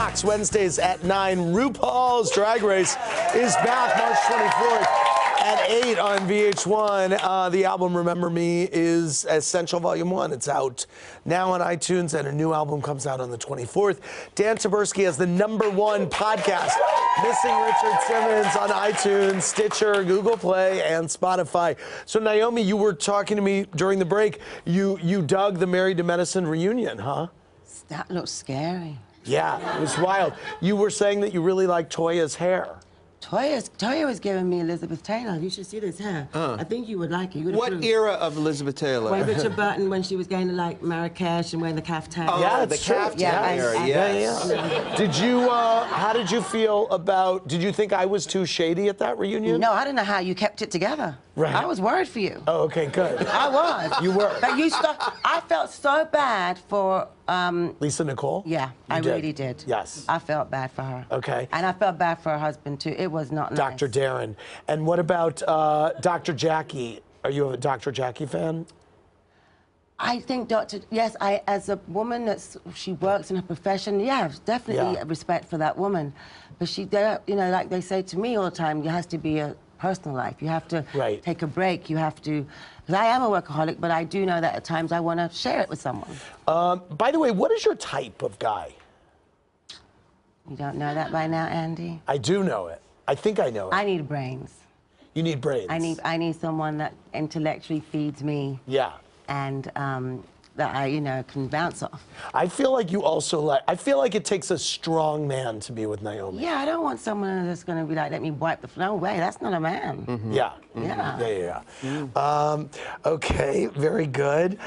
Fox, Wednesdays at 9. RuPaul's Drag Race is back March 24th at 8 on VH1. The album Remember Me is Essential Volume 1. It's out now on iTunes, and a new album comes out on the 24th. Dan Taberski has the #1 podcast, Missing Richard Simmons, on iTunes, Stitcher, Google Play, and Spotify. So, Naomi, you were talking to me during the break. You dug the Married to Medicine reunion, huh? That looks scary. Yeah, it was wild. You were saying that you really like Toya's hair. Toya was giving me Elizabeth Taylor. You should see this hair. I think you would like it. What era of Elizabeth Taylor? When Richard Burton, when she was going to like Marrakesh and wearing the caftan. Oh, yeah, the caftan era, yes. Yeah. Did you, how did you feel about, did you think I was too shady at that reunion? No, I don't know how you kept it together. Right. I was worried for you. Oh, okay, good. I was. You were. But I felt so bad for... Lisa Nicole? Yeah, I really did. Yes. I felt bad for her. Okay. And I felt bad for her husband, too. It was not nice. Dr. Darren. And what about Dr. Jackie? Are you a Dr. Jackie fan? I think yes, as a woman she works in her profession, yeah, definitely respect for that woman. But you know, like they say to me all the time, there has to be a personal life. You have to take a break. You have to, because I am a workaholic, but I do know that at times I want to share it with someone. By the way, what is your type of guy? You don't know that by now, Andy? I do know it. I think I know it. I need brains. You need brains. I need someone that intellectually feeds me. Yeah. And that I, you know, can bounce off. I feel like you also like, I feel like it takes a strong man to be with Naomi. Yeah, I don't want someone that's going to be like, let me wipe the floor. No way, that's not a man. Mm-hmm. Yeah. Yeah. Yeah. Okay, very good.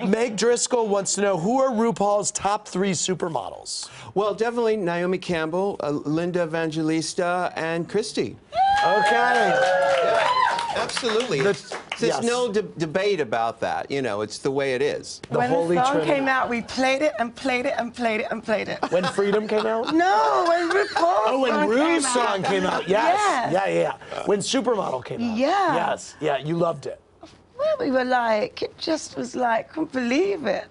Meg Driscoll wants to know, who are RuPaul's top 3 supermodels? Well, definitely Naomi Campbell, Linda Evangelista, and Christy. Okay. Yeah, absolutely. There's no debate about that. You know, it's the way it is. When the song came out, we played it and played it and played it and played it. When Freedom came out? No, when RuPaul's when Ru's song came out. Yes. Yeah. When Supermodel came out. Yeah. Yes. Yeah, you loved it. Well, we were like, it just was like, couldn't believe it.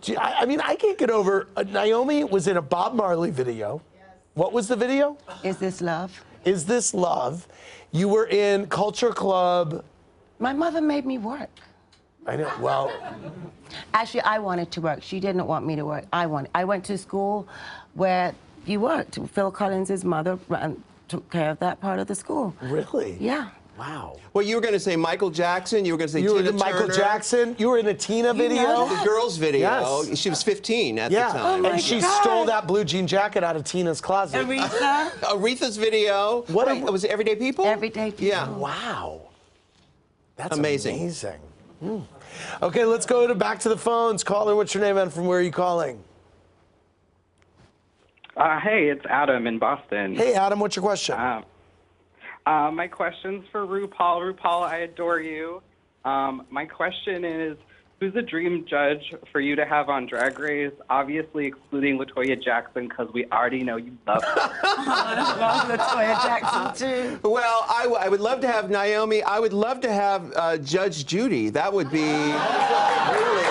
Yeah. I mean, I can't get over, Naomi was in a Bob Marley video. Yes. What was the video? Is This Love? Is This Love? You were in Culture Club. My mother made me work. I know, well. Actually, I wanted to work. She didn't want me to work. I went to school where you worked. Phil Collins' mother took care of that part of the school. Really? Yeah. Wow. Well, you were going to say Michael Jackson. You were going to say Tina Turner. Michael Jackson. You were in a Tina video. The girls' video. Yes. She was 15 at the time. And she stole that blue jean jacket out of Tina's closet. Aretha. Aretha's video. Was it Everyday People? Everyday People. Yeah. Wow. That's amazing. Okay, let's go back to the phones. Caller, what's your name and from where are you calling? Hey, it's Adam in Boston. Hey, Adam, what's your question? My question's for RuPaul. RuPaul, I adore you. My question is, who's the dream judge for you to have on Drag Race? Obviously excluding LaToya Jackson, because we already know you love her. I love LaToya Jackson, too. Well, I would love to have Naomi. I would love to have Judge Judy. That would be really...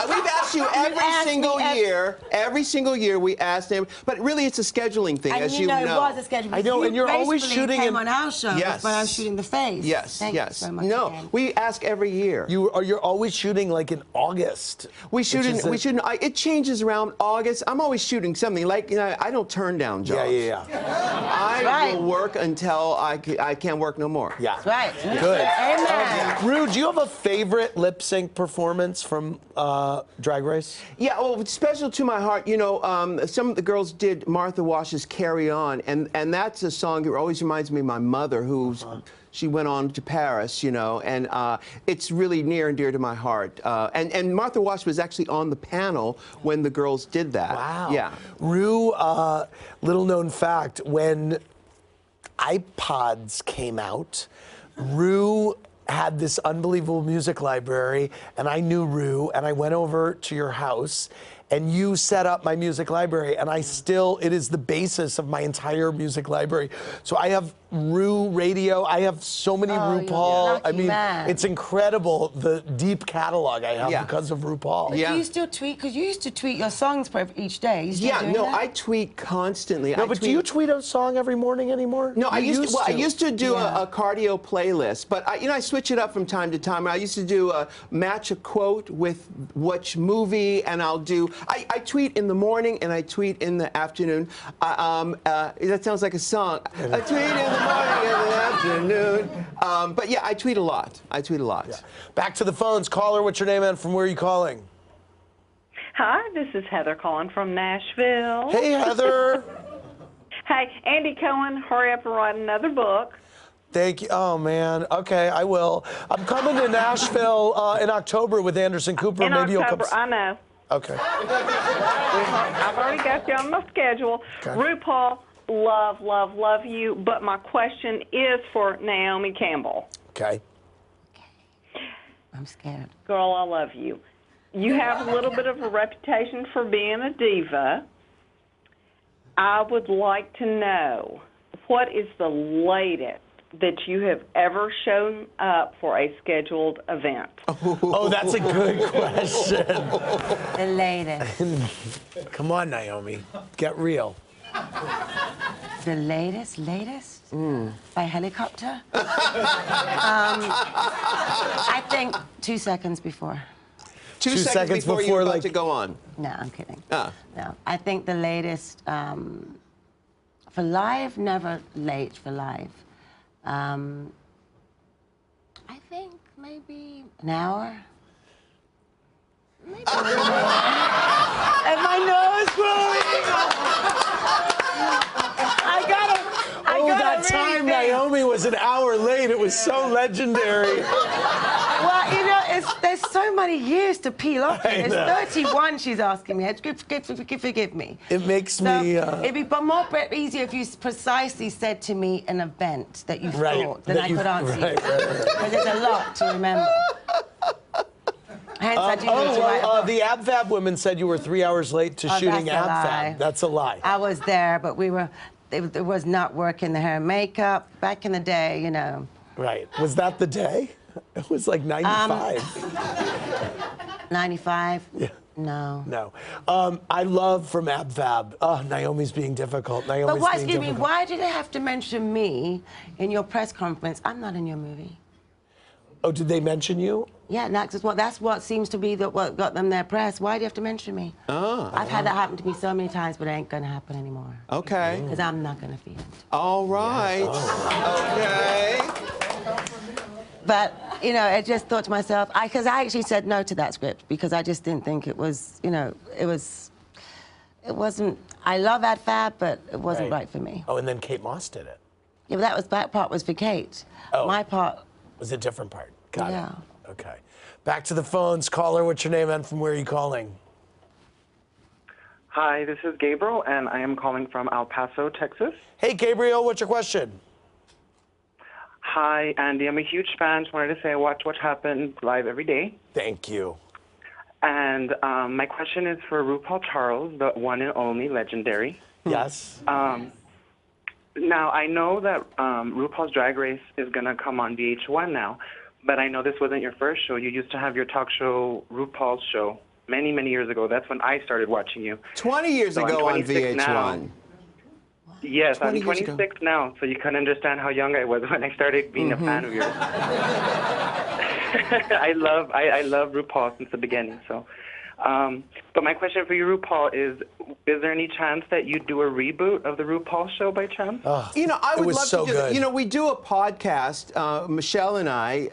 We've asked you every single year. Every single year we asked them, but really it's a scheduling thing, as you know. It was a scheduling thing. I know, and you're always shooting on our show, but I'm shooting the face. Yes, Thank you so much again. we ask every year. You're always shooting like in August. We shoot it changes around August. I'm always shooting something like, you know, I don't turn down jobs. Yeah. I will work until I can't work no more. Yeah. That's right. Good. Amen. Ru, do you have a favorite lip sync performance from Drag Race? Yeah, well, it's special to my heart. You know, some of the girls did Martha Wash's Carry On, and that's a song that always reminds me of my mother, who's she went on to Paris, you know, and it's really near and dear to my heart. And Martha Wash was actually on the panel when the girls did that. Wow. Yeah. Ru, little known fact, when iPods came out, Ru had this unbelievable music library, and I knew Ru, and I went over to your house, and you set up my music library, and it is the basis of my entire music library. So I have Ru Radio, I have so many RuPaul. I mean, it's incredible the deep catalog I have because of RuPaul. Do you still tweet? Because you used to tweet your songs for each day. I tweet constantly. No, but do you tweet a song every morning anymore? No, I used to do a cardio playlist, but I switch it up from time to time. I used to do match a quote with which movie, and I tweet in the morning and I tweet in the afternoon. That sounds like a song. I tweet in the morning and the afternoon. But yeah, I tweet a lot. Yeah. Back to the phones. Caller, what's your name and from where are you calling? Hi, this is Heather calling from Nashville. Hey, Heather. Hey, Andy Cohen, hurry up and write another book. Thank you. Oh, man. Okay, I will. I'm coming to Nashville in October with Anderson Cooper. In Maybe October, you'll come. I know. Okay. I've already got you on my schedule. Okay. RuPaul, love you, but my question is for Naomi Campbell. Okay. I'm scared. Girl, I love you. You have a little bit of a reputation for being a diva. I would like to know, what is the latest that you have ever shown up for a scheduled event? Oh, that's a good question. The latest. Come on, Naomi. Get real. The latest? By helicopter? I think 2 seconds before. 2 seconds before you're about to go on. No, I'm kidding. No, I think the latest, for live, never late for live. I think maybe an hour. Maybe and my nose growing. I got that time Naomi was an hour late. It was so legendary. Well, there's so many years to peel off. It's 31 she's asking me. Forgive me. It makes me... It'd be easier if you precisely said to me an event that you thought, then I could answer you. Because there's a lot to remember. Hence, I do need to write the AbFab women said you were 3 hours late to shooting AbFab. That's a lie. I was there, but it was not working the hair and makeup. Back in the day, Right. Was that the day? It was like 95. 95? Yeah. No. No. I love from AbFab. Oh, Naomi's being difficult. But why did they have to mention me in your press conference? I'm not in your movie. Oh, did they mention you? Yeah, that's what seems to be what got them their press. Why do you have to mention me? I've had that happen to me so many times, but it ain't gonna happen anymore. Okay. Because I'm not gonna be it. All right. Okay. But, I just thought to myself, because I actually said no to that script because I just didn't think it was, it wasn't, I love AbFab, but it wasn't right for me. Oh, and then Kate Moss did it. Yeah, but that part was for Kate. Oh. My part was a different part. Got it. Okay. Back to the phones. Caller, what's your name and from where are you calling? Hi, this is Gabriel, and I am calling from El Paso, Texas. Hey, Gabriel, what's your question? Hi, Andy. I'm a huge fan. Just wanted to say I watch What Happened live every day. Thank you. And my question is for RuPaul Charles, the one and only legendary. Yes. Now, I know that RuPaul's Drag Race is going to come on VH1 now, but I know this wasn't your first show. You used to have your talk show, RuPaul's show, many, many years ago. That's when I started watching you. 20 years ago on VH1. Now. Yes, I'm 26 now, so you can understand how young I was when I started being a fan of yours. I love RuPaul since the beginning. So, but my question for you, RuPaul, is there any chance that you do a reboot of the RuPaul show by chance? I would love to do that. We do a podcast, Michelle and I,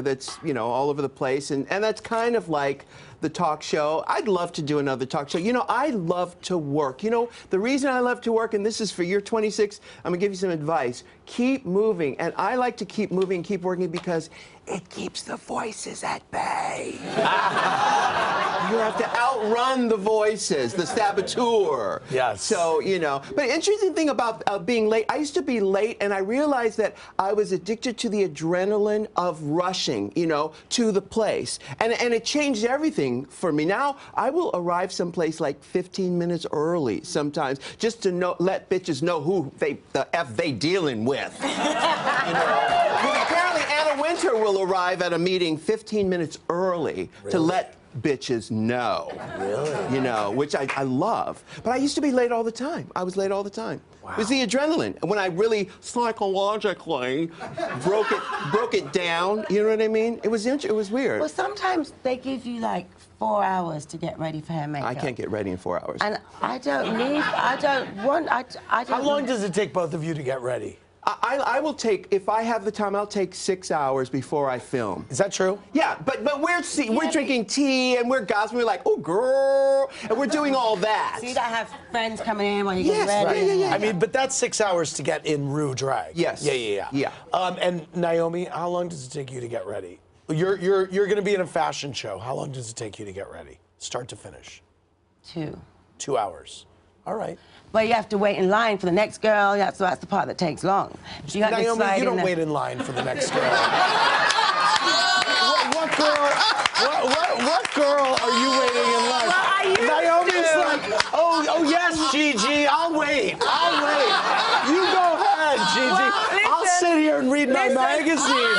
that's all over the place, and that's kind of like the talk show. I'd love to do another talk show. I love to work. The reason I love to work, and this is for year 26, I'm gonna give you some advice. Keep moving, and I like to keep moving, keep working because it keeps the voices at bay. You have to outrun the voices, the saboteur. Yes. So, you know. But interesting thing about being late, I used to be late, and I realized that I was addicted to the adrenaline of rushing, you know, to the place. And it changed everything for me. Now, I will arrive someplace like 15 minutes early sometimes, just to let bitches know who the F they dealing with. You know? Apparently, Anna Wintour will arrive at a meeting 15 minutes early to let bitches know. Really? You know, which I love. But I used to be late all the time. I was late all the time. Wow. It was the adrenaline. When I really psychologically broke it down, you know what I mean? It was weird. Well, sometimes they give you like 4 hours to get ready for hair and makeup. I can't get ready in 4 hours. And I don't want. How long does it take both of you to get ready? I will take, if I have the time, I'll take 6 hours before I film. Is that true? Yeah, but we're drinking tea and we're gossiping. We're like, oh, girl, and we're doing all that. So you don't have friends coming in while you get Yes, ready? yeah. I mean, but that's 6 hours to get in Ru drag. Yes. Yeah. And Naomi, how long does it take you to get ready? You're going to be in a fashion show. How long does it take you to get ready, start to finish? 2. 2 hours. All right. But you have to wait in line for the next girl. So that's the part that takes long. So you have Naomi, to slide you don't in wait in line for the next girl. What girl are you waiting in line? Well, I used Naomi's to. like, oh yes, Gigi, I'll wait. You go ahead, Gigi. Well, I'll listen, sit here and read my magazine.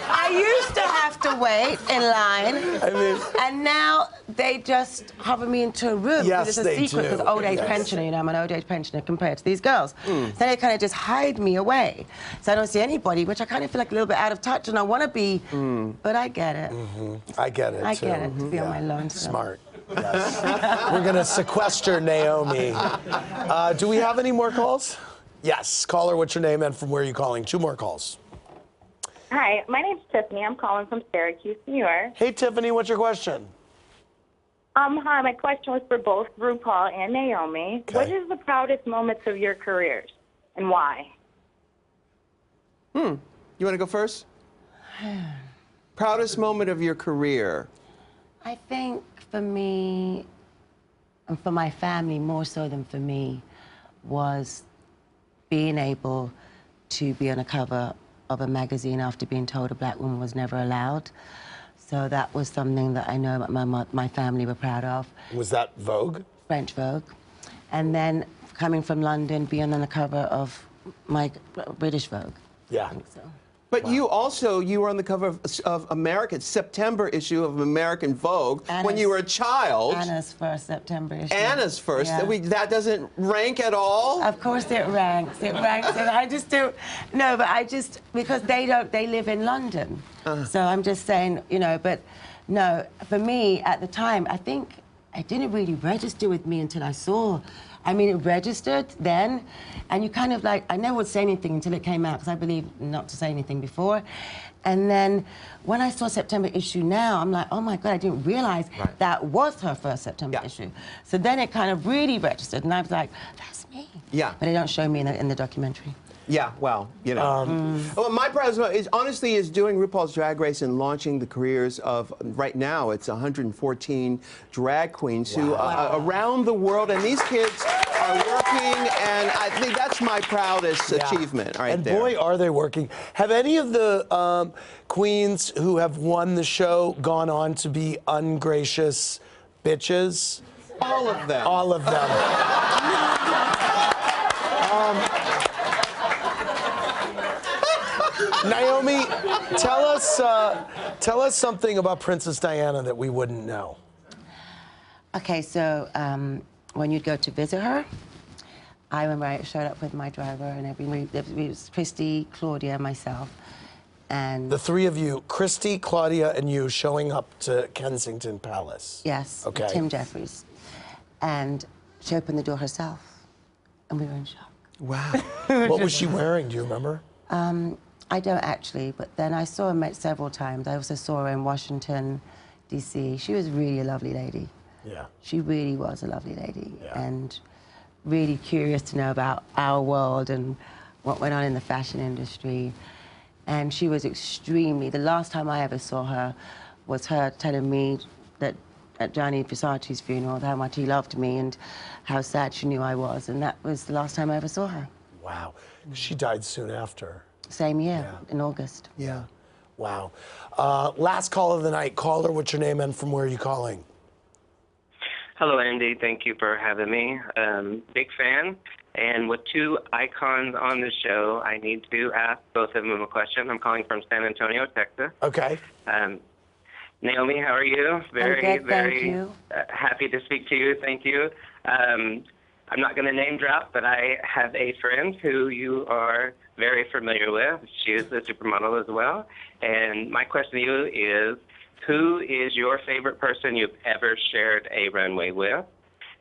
I used to have to wait in line. I mean, and now they just hover me into a room. Yes, it's a they secret do. because old age Yes. pensioner, you know, I'm an old age pensioner compared to these girls. So they kind of just hide me away. So I don't see anybody, which I kind of feel like a little bit out of touch, and I want to be, but I get it. I get it, I too. get it, to be on my lonesome. Smart. Yes. We're going to sequester Naomi. Do we have any more calls? Yes. Caller, what's your name and from where are you calling? 2 more calls. Hi, my name's Tiffany. I'm calling from Syracuse, New York. Hey, Tiffany, what's your question? Hi, my question was for both RuPaul and Naomi. Okay. What is the proudest moments of your careers and why? You want to go first? Proudest moment of your career? I think for me, and for my family more so than for me, was being able to be on a cover of a magazine after being told a black woman was never allowed. So that was something that I know my family were proud of. Was that Vogue? French Vogue. And then coming from London, being on the cover of my British Vogue. Yeah. I think so. But you were on the cover of American, September issue of American Vogue when you were a child. Anna's first September issue. Anna's first. Yeah. That doesn't rank at all? Of course it ranks. It ranks. And I just do. No, but I just, because they live in London. So I'm just saying, you know, but no, for me at the time, I think it didn't really register with me until I saw. I mean, it registered then, and you kind of like, I never would say anything until it came out, because I believe not to say anything before. And then when I saw September issue now, I'm like, oh my God, I didn't realize that was her first September issue. So then it kind of really registered, and I was like, that's me. Yeah. But they don't show me in the documentary. Yeah, well, you know. Well, my proudest moment is honestly doing RuPaul's Drag Race and launching the careers of, right now, it's 114 drag queens who around the world, and these kids are working, and I think that's my proudest achievement right there. And boy, are they working. Have any of the queens who have won the show gone on to be ungracious bitches? All of them. All of them. Naomi, tell us something about Princess Diana that we wouldn't know. Okay, so when you'd go to visit her, I remember I showed up with my driver and everybody. It was Christy, Claudia, myself, and The 3 of you, Christy, Claudia, and you, showing up to Kensington Palace. yes, Okay. Tim Jeffries, and she opened the door herself, and we were in shock. Wow. What was she wearing? Do you remember? I don't actually, but then I saw her several times. I also saw her in Washington, D.C. She was really a lovely lady. Yeah. She really was a lovely lady, Yeah. and really curious to know about our world and what went on in the fashion industry. And she was extremely, the last time I ever saw her was her telling me at Gianni Versace's funeral, how much he loved me and how sad she knew I was, and that was the last time I ever saw her. Wow. She died soon after. Same year, in August. Yeah. Wow. Last call of the night. Caller, what's your name and from where are you calling? Hello, Andy. Thank you for having me. Big fan. And with two icons on the show, I need to ask both of them a question. I'm calling from San Antonio, Texas. Okay. Naomi, how are you? Very, I'm good, very thank you. Happy to speak to you. Thank you. I'm not going to name drop, but I have a friend who you are very familiar with. She is a supermodel as well. And my question to you is, who is your favorite person you've ever shared a runway with?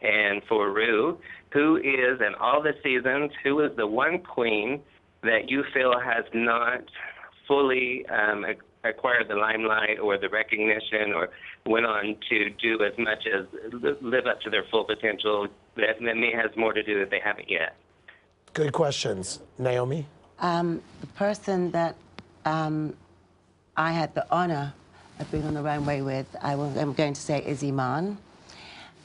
And for Ru, who is, in all the seasons, who is the one queen that you feel has not fully acquired the limelight or the recognition or went on to do as much as live up to their full potential that maybe has more to do that they haven't yet? Good questions. Naomi? The person that I had the honor of being on the runway with, I'm going to say is Iman.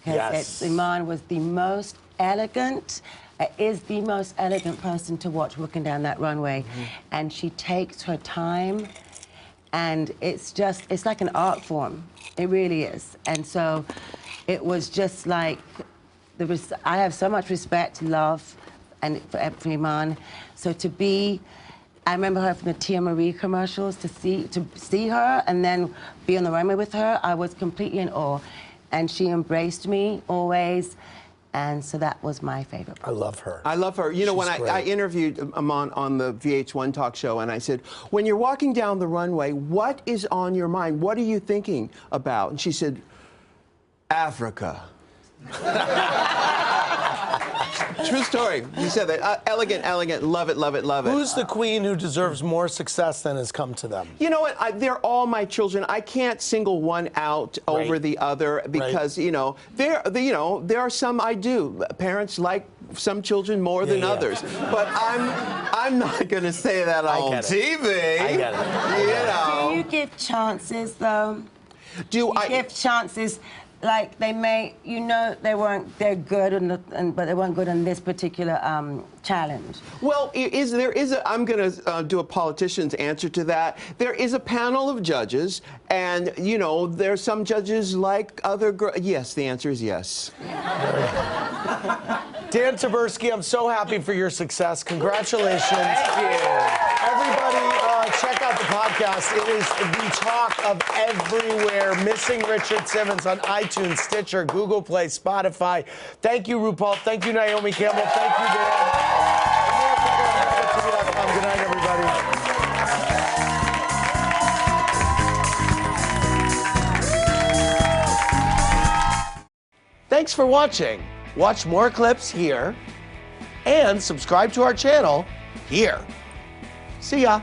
Because Iman was the most elegant, is the most elegant person to watch walking down that runway. And she takes her time, and it's like an art form. It really is. And so it was just like, I have so much respect, love, and for Iman. So I remember her from the Tia Marie commercials, to see her and then be on the runway with her, I was completely in awe. And she embraced me always, and so that was my favorite. I love her. I love her. You know, when I interviewed Iman on the VH1 talk show, and I said, when you're walking down the runway, what is on your mind? What are you thinking about? And she said, Africa. True story. You said that. Elegant, elegant, love it, love it, love it. Who's the queen who deserves more success than has come to them? You know what? They're all my children. I can't single one out over the other because you know there are some I do. Parents like some children more than others, but I'm not going to say that on TV. I get it. You know. Do you give chances though? Do I give chances? Like they're they're good, but they weren't good on this particular challenge. Well, I'm going to do a politician's answer to that. There is a panel of judges, and you know, there's some judges like other girls. Yes, the answer is yes. Dan Taberski, I'm so happy for your success. Congratulations. Thank you. Everybody, check out the podcast. It is the talk of everywhere. Missing Richard Simmons on iTunes, Stitcher, Google Play, Spotify. Thank you, RuPaul. Thank you, Naomi Campbell. Thank you, Dan. Good night, everybody. Thanks for watching. Watch more clips here and subscribe to our channel here. See ya.